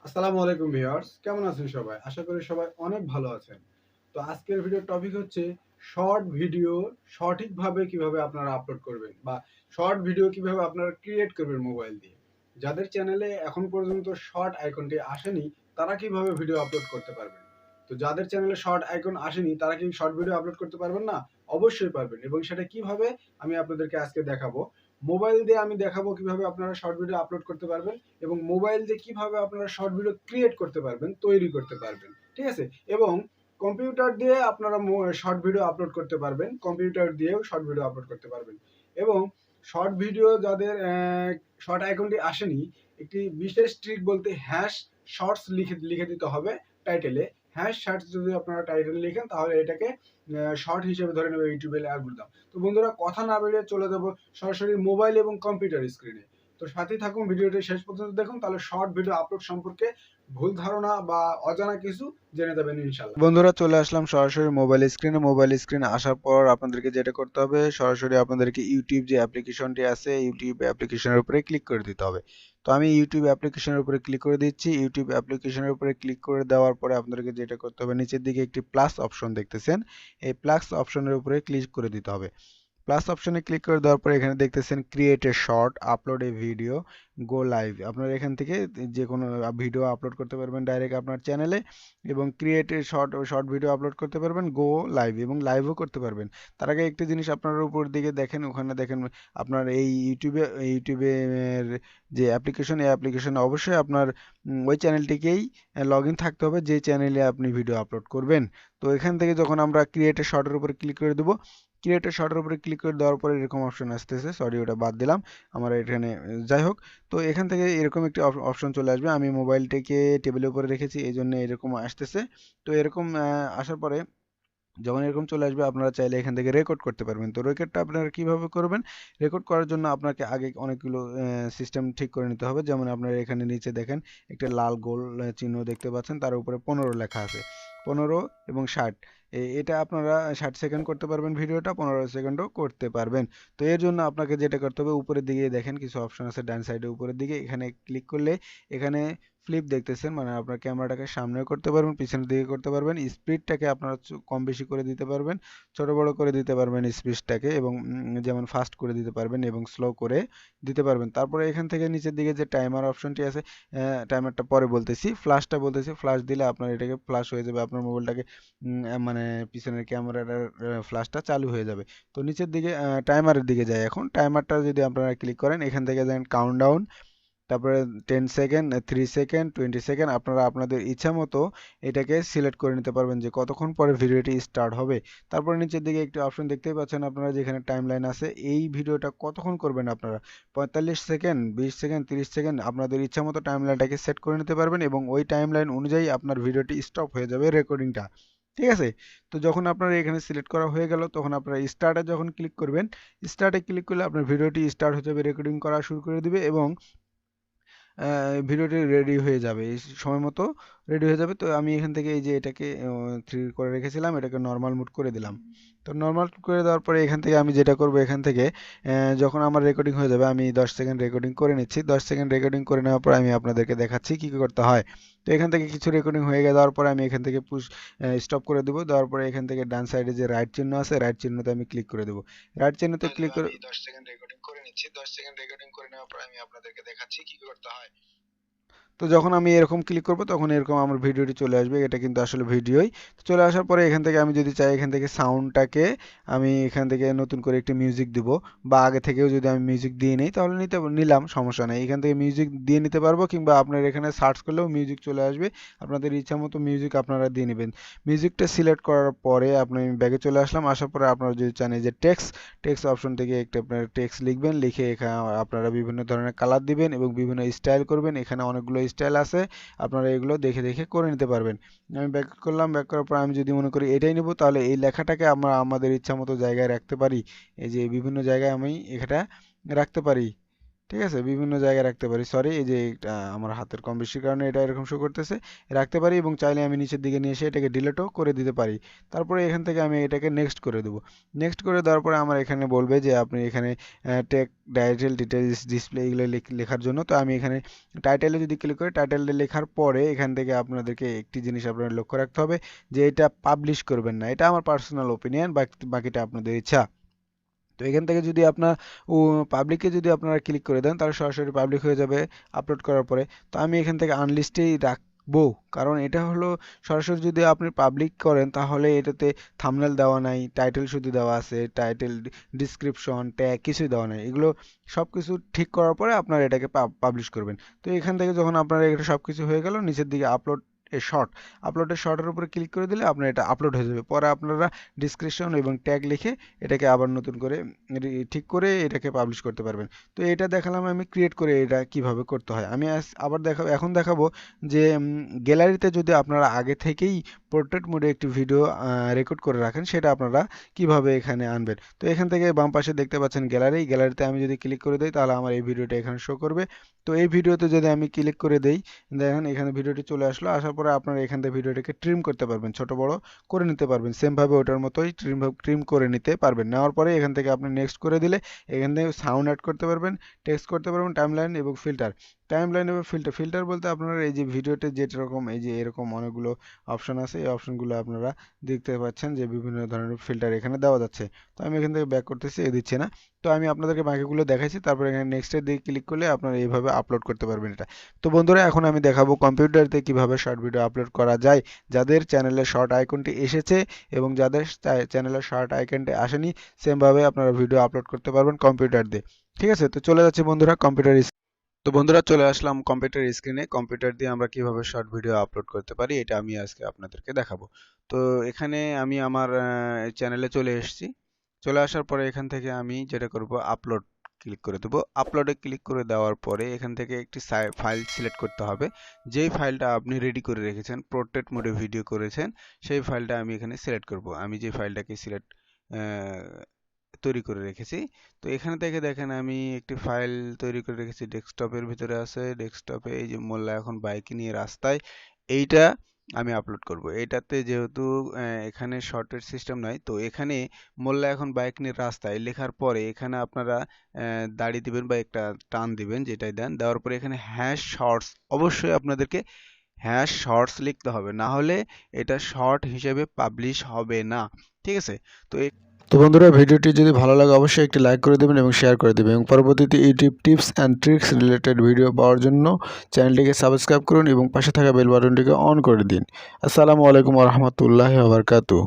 আসসালামু আলাইকুম ভিউয়ার্স, কেমন আছেন সবাই? আশা করি সবাই অনেক ভালো আছেন। তো আজকের ভিডিওর টপিক হচ্ছে শর্ট ভিডিও সঠিকভাবে কিভাবে আপনারা আপলোড করবেন বা শর্ট ভিডিও কিভাবে আপনারা ক্রিয়েট করবেন মোবাইল দিয়ে। যাদের চ্যানেলে এখন পর্যন্ত শর্ট আইকনটি আসেনি তারা কিভাবে ভিডিও আপলোড করতে পারবেন? তো যাদের চ্যানেলে শর্ট আইকন আসেনি তারা কি শর্ট ভিডিও আপলোড করতে পারবেন না? অবশ্যই পারবেন এবং সেটা কিভাবে আমি আপনাদেরকে আজকে দেখাবো। মোবাইল দিয়ে আমি দেখাবো কিভাবে আপনারা শর্ট ভিডিও আপলোড করতে পারবেন এবং মোবাইল দিয়ে কিভাবে আপনারা শর্ট ভিডিও ক্রিয়েট করতে পারবেন, তৈরি করতে পারবেন। ঠিক আছে? এবং কম্পিউটার দিয়ে আপনারা শর্ট ভিডিও আপলোড করতে পারবেন। কম্পিউটার দিয়েও শর্ট ভিডিও আপলোড করতে পারবেন। এবং শর্ট ভিডিও যাদের শর্ট আইকনটি আসেনি, একটি বিশেষ ট্রিক বলতে হ্যাশ শর্টস লিখে দিতে হবে টাইটেলে। হ্যাশ শর্টস যদি আপনারা টাইটেলে লিখেন তাহলে এটাকে শর্ট হিসেবে ধরে নেবে ইউটিউবের অ্যালগরিদম। তো বন্ধুরা কথা না বেরিয়ে চলে যাব সরাসরি মোবাইল এবং কম্পিউটার স্ক্রিনে। তো সাথেই থাকুন, ভিডিওটি শেষ পর্যন্ত দেখুন, তাহলে শর্ট ভিডিও আপলোড সম্পর্কে ভুল ধারণা বা অজানা কিছু জেনে যাবেন ইনশাল্লাহ। বন্ধুরা চলে আসলাম সরাসরি মোবাইল স্ক্রিনে। মোবাইল স্ক্রিনে আসার পর আপনাদেরকে যেটা করতে হবে, সরাসরি আপনাদেরকে ইউটিউব যে অ্যাপ্লিকেশনটি আছে ইউটিউব অ্যাপ্লিকেশনের উপরে ক্লিক করে দিতে হবে। তো আমি ইউটিউব অ্যাপ্লিকেশনের উপরে ক্লিক করে দিচ্ছি। ইউটিউব অ্যাপ্লিকেশনের উপরে ক্লিক করে দেওয়ার পরে আপনাদেরকে যেটা করতে হবে, নিচের দিকে একটি প্লাস অপশন দেখতেছেন, এই প্লাস অপশনের উপরে ক্লিক করে দিতে হবে। প্লাস অপশনে ক্লিক করে দেওয়ার পরে এখানে দেখতেছেন create a short, upload A video, go live. আপনারা এখান থেকে যে কোনো ভিডিও আপলোড করতে পারবেন ডাইরেক্ট আপনার চ্যানেলে এবং create a short video upload করতে পারবেন, গো লাইভ এবং লাইভও করতে পারবেন। তার আগে একটি জিনিস আপনারা উপর দিকে দেখেন, ওখানে দেখেন আপনার এই ইউটিউবের যে অ্যাপ্লিকেশন, এই অ্যাপ্লিকেশনে অবশ্যই আপনার ওই চ্যানেলটিকেই লগ ইন থাকতে হবে যে চ্যানেলে আপনি ভিডিও আপলোড করবেন। তো এখান থেকে যখন আমরা ক্রিয়েট এ শর্টের উপরে ক্লিক করে দেবো, ক্রিয়েটর শর্টের উপরে ক্লিক করে দেওয়ার পরে এরকম অপশন আসতেছে, সরি ওটা বাদ দিলাম আমার এখানে। যাই হোক, তো এখান থেকে এরকম একটি অপশন চলে আসবে। আমি মোবাইলটাকে টেবিলের উপরে রেখেছি এই জন্য এরকম আসতেছে। তো এরকম আসার পরে যখন এরকম চলে আসবে আপনারা চাইলে এখান থেকে রেকর্ড করতে পারবেন। তো রেকর্ডটা আপনারা কিভাবে করবেন? রেকর্ড করার জন্য আপনাকে আগে অনেকগুলো সিস্টেম ঠিক করে নিতে হবে। যেমন আপনারা এখানে নিচে দেখেন একটা লাল গোল চিহ্ন দেখতে পাচ্ছেন, তার উপরে 15 লেখা আছে। 15 এবং 60, এটা আপনারা 60 সেকেন্ড করতে পারবেন ভিডিওটা, 15 সেকেন্ডও করতে পারবেন। তো এর জন্য আপনাকে যেটা করতে হবে, উপরের দিকে দেখেন কিছু অপশন আছে ডান সাইডে উপরের দিকে, এখানে ক্লিক করলে এখানে ফ্লিপ দেখতেছেন, মানে আপনার ক্যামেরাটাকে সামনেও করতে পারবেন, পিছনের দিকে করতে পারবেন, স্পিডটাকে আপনারা কম বেশি করে দিতে পারবেন, ছোট বড় করে দিতে পারবেন স্পিডটাকে, এবং যেমন ফাস্ট করে দিতে পারবেন এবং স্লো করে দিতে পারবেন। তারপরে এখান থেকে নিচের দিকে যে টাইমার অপশনটি আছে, টাইমারটা পরে বলতেছি, ফ্ল্যাশটা বলতেছি, ফ্ল্যাশ দিলে আপনার এটাকে ফ্ল্যাশ হয়ে যাবে, আপনার মোবাইলটাকে মানে পিছনের ক্যামেরাটার ফ্ল্যাশটা চালু হয়ে যাবে। তো নিচের দিকে টাইমারের দিকে যায়। এখন টাইমারটা যদি আপনারা ক্লিক করেন, এখান থেকে যান কাউন্টডাউন, তারপরে 10 সেকেন্ড, 3 সেকেন্ড, 20 সেকেন্ড, আপনারা আপনাদের ইচ্ছা মতো এটাকে সিলেক্ট করে নিতে পারবেন যে কতক্ষণ পরে ভিডিওটি স্টার্ট হবে। তারপরে নিচের দিকে একটি অপশন দেখতেই পাচ্ছেন আপনারা, যেখানে টাইম লাইন আছে, এই ভিডিওটা কতক্ষণ করবেন আপনারা, 45 সেকেন্ড, 20 সেকেন্ড, 30 সেকেন্ড, আপনাদের ইচ্ছা মতো টাইম লাইনটাকে সেট করে নিতে পারবেন এবং ওই টাইম লাইন অনুযায়ী আপনার ভিডিওটি স্টপ হয়ে যাবে রেকর্ডিংটা। ঠিক আছে? তো যখন আপনারা এখানে সিলেক্ট করা হয়ে গেল, তখন আপনারা স্টার্টে যখন ক্লিক করবেন, স্টার্টে ক্লিক করলে আপনার ভিডিওটি স্টার্ট হয়ে যাবে, রেকর্ডিং করা শুরু করে দিবে এবং ভিডিওটি রেডি হয়ে যাবে এই সময় মতো রেডি হয়ে যাবে। তো আমি এখান থেকে এই যে এটাকে 3 করে রেখেছিলাম, এটাকে নর্মাল মুড করে দিলাম। তো নর্মাল করে দেওয়ার পরে এখান থেকে আমি যেটা করব, এখান থেকে যখন আমার রেকর্ডিং হয়ে যাবে, আমি 10 সেকেন্ড রেকর্ডিং করে নিচ্ছি। 10 সেকেন্ড রেকর্ডিং করে নেওয়ার পর আমি আপনাদেরকে দেখাচ্ছি কী কী করতে হয়। তো এখান থেকে কিছু রেকর্ডিং হয়ে যাওয়ার পরে আমি এখান থেকে স্টপ করে দেবো। দেওয়ার পরে এখান থেকে ডান সাইডে যে রাইট চিহ্ন আছে, রাইট চিহ্নতে আমি ক্লিক করে দেবো। রাইট চিহ্নতে ক্লিক করে 10 সেকেন্ড রেকর্ডিং করে নিচ্ছি। 10 সেকেন্ড রেকর্ডিং করে নেওয়ার পর আমি আপনাদেরকে দেখাচ্ছি কী কী করতে হয়। তো যখন আমি এরকম ক্লিক করব তখন এরকম আমার ভিডিওটি চলে আসবে। এটা কিন্তু আসলে ভিডিওই। তো চলে আসার পরে এখান থেকে আমি যদি চাই, এখান থেকে সাউন্ডটাকে আমি এখান থেকে নতুন করে একটি মিউজিক দিব, বা আগে থেকেও যদি আমি মিউজিক দিয়ে নিই তাহলে নিলাম, সমস্যা নেই। এখান থেকে মিউজিক দিয়ে নিতে পারবো, কিংবা আপনার এখানে সার্চ করলেও মিউজিক চলে আসবে। আপনাদের ইচ্ছা মতো মিউজিক আপনারা দিয়ে নেবেন। মিউজিকটা সিলেক্ট করার পরে আপনি ব্যাগে চলে আসলাম। আসার পরে আপনারা যদি চান এই যে টেক্সট অপশন থেকে একটা আপনারা টেক্সট লিখবেন, লিখে এখানে আপনারা বিভিন্ন ধরনের কালার দিবেন এবং বিভিন্ন স্টাইল করবেন। এখানে অনেকগুলো স্টাইল আছে, আপনারা এগুলো দেখে দেখে করে নিতে পারবেন। আমি ব্যাক করলাম, ব্যাক করার পর আমি যদি মনে করি এটাই নেব, তাহলে এই লেখাটাকে আমরা আমাদের ইচ্ছা মতো জায়গায় রাখতে পারি। এই যে বিভিন্ন জায়গায় আমি এটা রাখতে পারি। ঠিক আছে, বিভিন্ন জায়গায় রাখতে পারি। সরি, এই যে আমার হাতের কম বেশির কারণে এটা এরকম শো করতেছে। রাখতে পারি এবং চাইলে আমি নিচের দিকে নিয়ে এসে এটাকে ডিলিটও করে দিতে পারি। তারপরে এখান থেকে আমি এটাকে নেক্সট করে দেবো। নেক্সট করে দেওয়ার পরে আমার এখানে বলবে যে আপনি এখানে টেক, টাইটেল, ডিটেলস, ডিসপ্লে এগুলো লেখার জন্য। তো আমি এখানে টাইটেলে যদি ক্লিক করি, টাইটেলে লেখার পরে এখান থেকে আপনাদেরকে একটি জিনিস আপনাদের লক্ষ্য রাখতে হবে যে এটা পাবলিশ করবেন না। এটা আমার পার্সোনাল ওপিনিয়ন, বাকিটা আপনাদের ইচ্ছা। তো এখান থেকে যদি আপনার পাবলিকে যদি আপনারা ক্লিক করে দেন তাহলে সরাসরি পাবলিক হয়ে যাবে আপলোড করার পরে। তো আমি এখান থেকে আনলিস্টেই রাখবো, কারণ এটা হলো সরাসরি যদি আপনি পাবলিক করেন তাহলে এটাতে থাম্বনেল দেওয়া নাই, টাইটেল শুধু দেওয়া আছে, টাইটেল, ডিসক্রিপশন, ট্যাগ কিছুই দেওয়া নাই। এগুলো সব কিছু ঠিক করার পরে আপনারা এটাকে পাবলিশ করবেন। তো এখান থেকে যখন আপনারা এটা সব কিছু হয়ে গেল, নিচের দিকে আপলোড এ শর্ট, আপলোডের শর্টের উপরে ক্লিক করে দিলে আপনার এটা আপলোড হয়ে যাবে। পরে আপনারা ডিসক্রিপশন এবং ট্যাগ লিখে এটাকে আবার নতুন করে ঠিক করে এটাকে পাবলিশ করতে পারবেন। তো এটা দেখালাম আমি ক্রিয়েট করে এটা কিভাবে করতে হয়। আমি আবার দেখাবো, এখন দেখাবো যে গ্যালারিতে যদি আপনারা আগে থেকেই পোর্ট্রেট মোডে একটি ভিডিও রেকর্ড করে রাখেন, সেটা আপনারা কিভাবে এখানে আনবেন। তো এখান থেকে বাম পাশে দেখতে পাচ্ছেন গ্যালারি, গ্যালারিতে আমি যদি ক্লিক করে দিই তাহলে আমার এই ভিডিওটা এখানে শো করবে। তো এই ভিডিওতে যদি আমি ক্লিক করে দেই, দেখেন এখানে ভিডিওটি চলে আসলো। আসার পরে আপনারা এখান থেকে ভিডিওটাকে ট্রিম করতে পারবেন, ছোট বড় করে নিতে পারবেন। সেমভাবে ওটার মতোই ট্রিম করে নিতে পারবেন। নেওয়ার পরে এখান থেকে আপনি নেক্সট করে দিলে এখান থেকে সাউন্ড অ্যাড করতে পারবেন, টেক্সট করতে পারবেন, টাইমলাইন এবং ফিল্টার। টাইমলাইন এবং ফিল্টার বলতে আপনারা এই যে ভিডিওতে যেরকম এই যে এরকম অনেকগুলো অপশন আছে, এই অপশনগুলো আপনারা দেখতে পাচ্ছেন যে বিভিন্ন ধরনের ফিল্টার এখানে দেওয়া যাচ্ছে। তো আমি এখান থেকে ব্যাক করতেছি, দিচ্ছি না। তো আমি আপনাদেরকে বাকিগুলো দেখাইছি, তারপর এখানে নেক্সটের দিকে ক্লিক করলে আপনারা এইভাবে আপলোড করতে পারবেন এটা। তো বন্ধুরা, এখন আমি দেখাবো কম্পিউটারতে কিভাবে শর্ট ভিডিও আপলোড করা যায়। যাদের চ্যানেলে শর্ট আইকনটি এসেছে এবং যাদের চ্যানেলে শর্ট আইকনটি আসেনি, সেমভাবে আপনারা ভিডিও আপলোড করতে পারবেন কম্পিউটার দিয়ে। ঠিক আছে, তো চলে যাচ্ছে বন্ধুরা কম্পিউটার। তো বন্ধুরা, চলে আসলাম কম্পিউটার স্ক্রিনে। কম্পিউটার দিয়ে আমরা কিভাবে শর্ট ভিডিও আপলোড করতে পারি এটা আমি আজকে আপনাদেরকে দেখাবো। তো এখানে আমি আমার চ্যানেলে চলে এসেছি। চলে আসার পরে এখান থেকে আমি যেটা করব, আপলোড ক্লিক করে দেবো। আপলোডে ক্লিক করে দেওয়ার পরে এখান থেকে একটি ফাইল সিলেক্ট করতে হবে। যেই ফাইলটা আপনি রেডি করে রেখেছেন, পোর্ট্রেট মোডে ভিডিও করেছেন, সেই ফাইলটা আমি এখানে সিলেক্ট করব। আমি যে ফাইলটাকে তৈরি করে রেখেছি। তো এখানে থেকে দেখেন আমি একটি ফাইল তৈরি করে রেখেছি, ডেস্কটপের ভিতরে আছে। ডেস্কটপে এই যে মোল্লা এখন বাইক নিয়ে রাস্তায়, এইটা আমি আপলোড করব। এটাতে যেহেতু এখানে শর্টের সিস্টেম নাই, তো এখানে মোল্লা এখন বাইক নিয়ে রাস্তায় লেখার পরে এখানে আপনারা দাড়ি দিবেন বা একটা টান দিবেন, যেটাই দেন। দেওয়ার পরে এখানে হ্যাশ শর্টস, অবশ্যই আপনাদেরকে হ্যাশ শর্টস লিখতে হবে, না হলে এটা শর্ট হিসেবে পাবলিশ হবে না। ঠিক আছে, তো তো বন্ধুরা, ভিডিওটি যদি ভালো লাগে অবশ্যই একটি লাইক করে দেবেন এবং শেয়ার করে দেবেন, এবং পরবর্তীতে YouTube tips and tricks related video পাওয়ার জন্য চ্যানেলটিকে সাবস্ক্রাইব করুন এবং পাশে থাকা বেল বাটনটিকে অন করে দিন। আসসালামু আলাইকুম ওয়া রাহমাতুল্লাহি ওয়া বারাকাতুহু।